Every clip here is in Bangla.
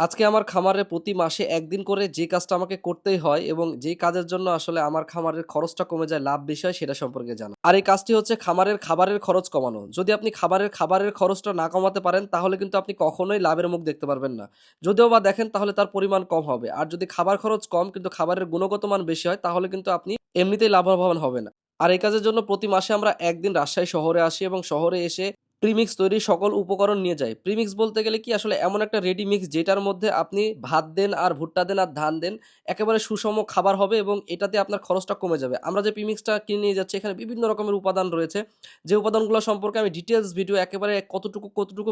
আজকে আমার খামারে প্রতি মাসে ১ দিন করে যে কাজটা আমাকে করতেই হয় এবং যেই কাজের জন্য আসলে আমার খামারের খরচটা কমে যায়, লাভ বেশি হয় সেটা সম্পর্কে জানা। আর এই কাজটি হচ্ছে খামারের খাবারের খরচ কমানো। যদি আপনি খাবারের খরচটা না কমাতে পারেন তাহলে কিন্তু আপনি কখনোই লাভের মুখ দেখতে পারবেন না। যদিও বা দেখেন তাহলে তার পরিমাণ কম হবে। আর যদি খাবার খরচ কম কিন্তু খাবারের গুণগত মান বেশি হয় তাহলে কিন্তু আপনি এমনিতেই লাভবান হবেন। আর এই কাজের জন্য প্রতি মাসে আমরা ১ দিন রাজশাহী শহরে আসি এবং শহরে এসে প্রিমিক্স তৈরির সকল উপকরণ নিয়ে যাই। প্রিমিক্স বলতে গেলে কি আসলে এমন একটা রেডি মিক্স যেটার মধ্যে আপনি ভাত দেন আর ভুট্টা দেন আর ধান দেন। একেবারে সুষম খাবার হবে এবং এটাতে আপনার খরচটা কমে যাবে। আমরা যে প্রিমিক্সটা কিনে নিয়ে যাচ্ছি এখানে বিভিন্ন রকমের উপাদান রয়েছে। যে উপাদানগুলো সম্পর্কে আমি ডিটেইলস ভিডিও একেবারে কতটুকু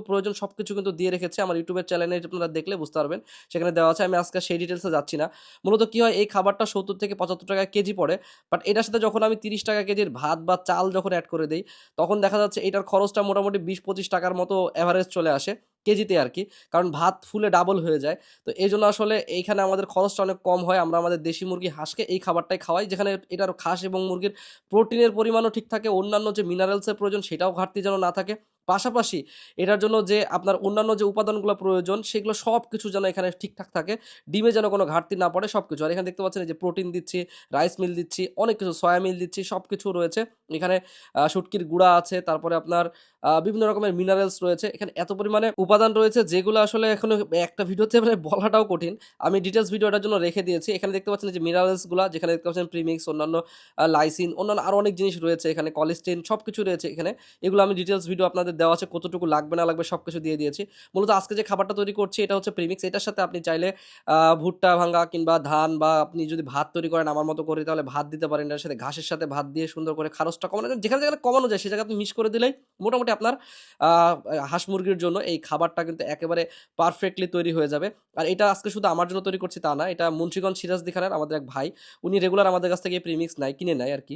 প্রয়োজন সবকিছু কিন্তু দিয়ে রেখেছি আমার YouTube এর চ্যানেলে আপনারা দেখলে বুঝতে পারবেন। সেখানে দেওয়া আছে। আমি আজকে সেই ডিটেইলসে যাচ্ছি না। মূলত কি হয় এই খাবারটা ৳৭০-৳৭৫ কেজি পড়ে। বাট এটার সাথে যখন আমি ৳৩০ কেজির ভাত বা চাল যখন এড করে দেই তখন দেখা যাচ্ছে এটার খরচটা মোটামুটি ৳২০-৳২৫ র মতো এভারেজ চলে আসে কেজিতে আরকি। কারণ ভাত ফুলে ডাবল হয়ে যায়। তো এজন্য আসলে এইখানে আমাদের খরচটা অনেক কম হয়। আমরা আমাদের দেশি মুরগি হাঁসকে এই খাবারটাই খাওয়াই। যেখানে এটার হাঁস এবং মুরগির প্রোটিনের পরিমাণও ঠিক থাকে। অন্যান্য যে মিনারেলস এর প্রয়োজন সেটাও ঘাটতি যেন না থাকে। পাশাপাশি এটার জন্য যে আপনার অন্যান্য যে উপাদানগুলো প্রয়োজন সেগুলো সবকিছু যেন এখানে ঠিকঠাক থাকে। ডিমে যেন কোনো ঘাটতি না পড়ে সবকিছু। আর এখানে দেখতে পাচ্ছেন এই যে প্রোটিন দিচ্ছি, রাইস মিল দিচ্ছি, অনেক কিছু সয়া মিল দিচ্ছি, সবকিছু রয়েছে। এখানে শুটকির গুঁড়া আছে, তারপরে আপনার বিভিন্ন রকমের মিনারেলস রয়েছে। এখানে এত পরিমাণে উপাদান রয়েছে যেগুলো আসলে এখনো একটা ভিডিওতে মানে বলাটাও কঠিন। আমি ডিটেইলস ভিডিও এটার জন্য রেখে দিয়েছি। এখানে দেখতে পাচ্ছেন যে মিনারেলস গুলা যেখানে দেখতে পাচ্ছেন প্রিমিক্স, অন্যান্য লাইসিন, অন্যান্য আরো অনেক জিনিস রয়েছে এখানে কোলেস্টিন সবকিছু রয়েছে এখানে। এগুলো আমি ডিটেইলস ভিডিও আপনাদের দেওয়া আছে কতটুকু লাগবে না লাগবে সবকিছু দিয়ে দিয়েছি। মূলত আজকে যে খাবারটা তৈরি করছি এটা হচ্ছে প্রিমিক্স। এটার সাথে আপনি চাইলে ভুট্টা ভাঙ্গা কিংবা ধান বা আপনি যদি ভাত তৈরি করেন আমার মতো করে তাহলে ভাত দিতে পারেন। এটার সাথে ঘাসের সাথে ভাত দিয়ে সুন্দর করে খারসটা কমানো যায়। যেখানে কমানো যায় সে জায়গায় আপনি মিক্স করে দিলেই মোটামুটি আপনার আ হাঁস মুরগির জন্য এই খাবারটা কিন্তু একেবারে পারফেক্টলি তৈরি হয়ে যাবে। আর এটা আজকে শুধু আমার জন্য তৈরি করছি তা না। এটা মুন্সিগঞ্জ সিরাজদি খানের আমাদের এক ভাই। উনি রেগুলার আমাদের কাছ থেকে এই প্রিমিক্স নেয়, কিনে নেয় আরকি।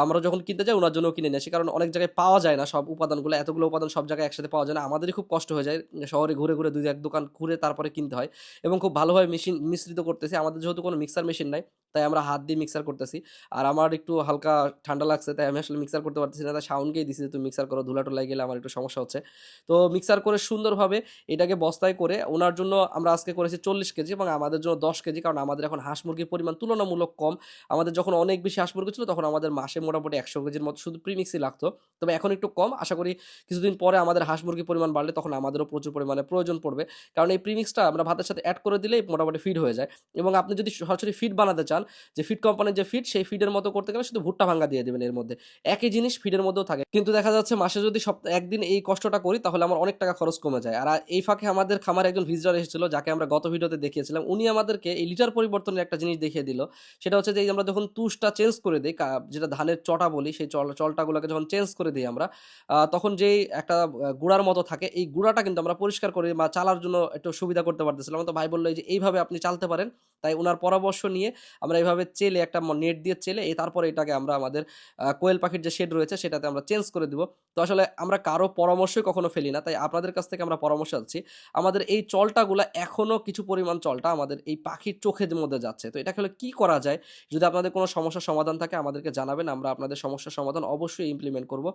আমরা যখন কিনতে যাই উনার জন্যও কিনে নিয়ে আসি। কারণ অনেক জায়গায় পাওয়া যায় না সব উপাদানগুলো। এতগুলো উপাদান সব জায়গায় একসাথে পাওয়া যায় না। আমাদেরই খুব কষ্ট হয়ে যায়। শহরে ঘুরে ২-১ দোকান ঘুরে তারপরে কিনতে হয়। এবং খুব ভালোভাবে মিশ্রিত করতেছি। আমাদের যেহেতু কোনো মিক্সার মেশিন নাই, তাই আমরা হাত দিয়ে মিক্সার করতেছি। আর আমার একটু হালকা ঠান্ডা লাগছে তাই আমি আসলে মিক্সার করতে পারতেছি না। তাই শাওনকেই দিছি যে, "তুমি মিক্সার করো। ধুলা-টুলায় গেলে আমার একটু সমস্যা হচ্ছে।" তো মিক্সার করে সুন্দরভাবে এটাকে বস্তায় করে উনার জন্য আমরা আজকে করেছি ৪০ কেজি এবং আমাদের জন্য ১০ কেজি। কারণ আমাদের এখন হাঁস মুরগির পরিমাণ তুলনামূলক কম। আমাদের যখন অনেক বেশি হাঁস মুরগি ছিল তখন আমাদের মাসে মোটামুটি ১০০ কেজির মতো শুধু প্রিমিক্সই লাগতো। তবে এখন একটু কম। আশা করি কিছুদিন পরে আমাদের হাঁস মুরগির পরিমাণ বাড়লে তখন আমাদেরও প্রচুর পরিমাণে প্রয়োজন পড়বে। কারণ এই প্রিমিক্সটা আমরা ভাতের সাথে এড করে দিলেই মোটামুটি ফিড হয়ে যায়। এবং আপনি যদি সরাসরি ফিড বানাতে চান, যে ফিড কোম্পানির যে ফিড সেই ফিডের মতো করতে গেলে শুধু ভুট্টা ভাঙ্গা দিয়ে দিবেন এর মধ্যে। একই জিনিস ফিডের মধ্যেও থাকে। কিন্তু দেখা যাচ্ছে মাসে যদি একদিন এই কষ্টটা করি তাহলে আমার অনেক টাকা খরচ কমে যায়। আর এই ফাঁকে আমাদের খামারে একজন ভিজিটর এসেছিল যাকে আমরা গত ভিডিওতে দেখিয়েছিলাম। উনি আমাদেরকে এই লিটার পরিবর্তনের একটা জিনিস দেখিয়ে দিল। সেটা হচ্ছে যে এই আমরা যখন তুষটা চেঞ্জ করে দেই যেটা ধানের চটা বলি সেই চলটাগুলোকে যখন চেঞ্জ করে দেই আমরা তখন যেই একটা গুঁড়ার মতো থাকে এই গুঁড়াটা কিন্তু আমরা পরিষ্কার করে বা চালার জন্য একটু সুবিধা করতে পারতেছিলাম। তো ভাই বলল এই যে এইভাবে আপনি চালতে পারেন। তাই উনার পরামর্শ নিয়ে আমরা এভাবে চেলে একটা নেট দিয়ে চেলে তারপরে এটাকে আমরা আমাদের কোয়েল পাখির যে শেড রয়েছে সেটাতে আমরা চেঞ্জ করে দিব। তো আসলে আমরা কারো পরামর্শই কখনো ফেলি না। তাই আপনাদের কাছ থেকে আমরা পরামর্শ চাচ্ছি। আমাদের এই চলটাগুলা এখনো কিছু পরিমাণ চলটা আমাদের এই পাখির চোখের মধ্যে যাচ্ছে। তো এটা আসলে কি করা যায়? যদি আপনাদের কোনো সমস্যার সমাধান থাকে আমাদেরকে জানাবেন। আমরা আপনাদের সমস্যার সমাধান অবশ্যই ইমপ্লিমেন্ট করব।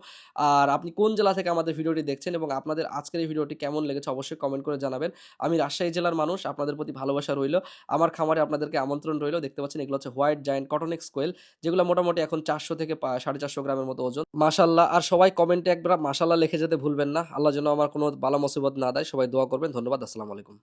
আর আপনি কোন জেলা থেকে আমাদের ভিডিওটি দেখছেন এবং আপনাদের আজকের এই ভিডিওটি কেমন লেগেছে অবশ্যই কমেন্ট করে জানাবেন। আমি রাজশাহী জেলার মানুষ। আপনাদের প্রতি ভালোবাসা রইলো। আমার খামারে আপনাদেরকে আমন্ত্রণ রইলো। দেখতে পাচ্ছেন এগুলো হচ্ছে হোয়াইট জায়ান্ট কটনেক্স কোয়েল যেগুলো মোটামুটি এখন ৪০০ থেকে ৪৫০ গ্রামের মতো ওজন। মাশাআল্লাহ। আর সবাই কমেন্টে একবার মাশাআল্লাহ লিখে যেতে ভুলবেন না। আল্লাহ যেন আমার কোনো বালা মুসিবত না দেয়। সবাই দোয়া করবেন। ধন্যবাদ। আসসালামু আলাইকুম।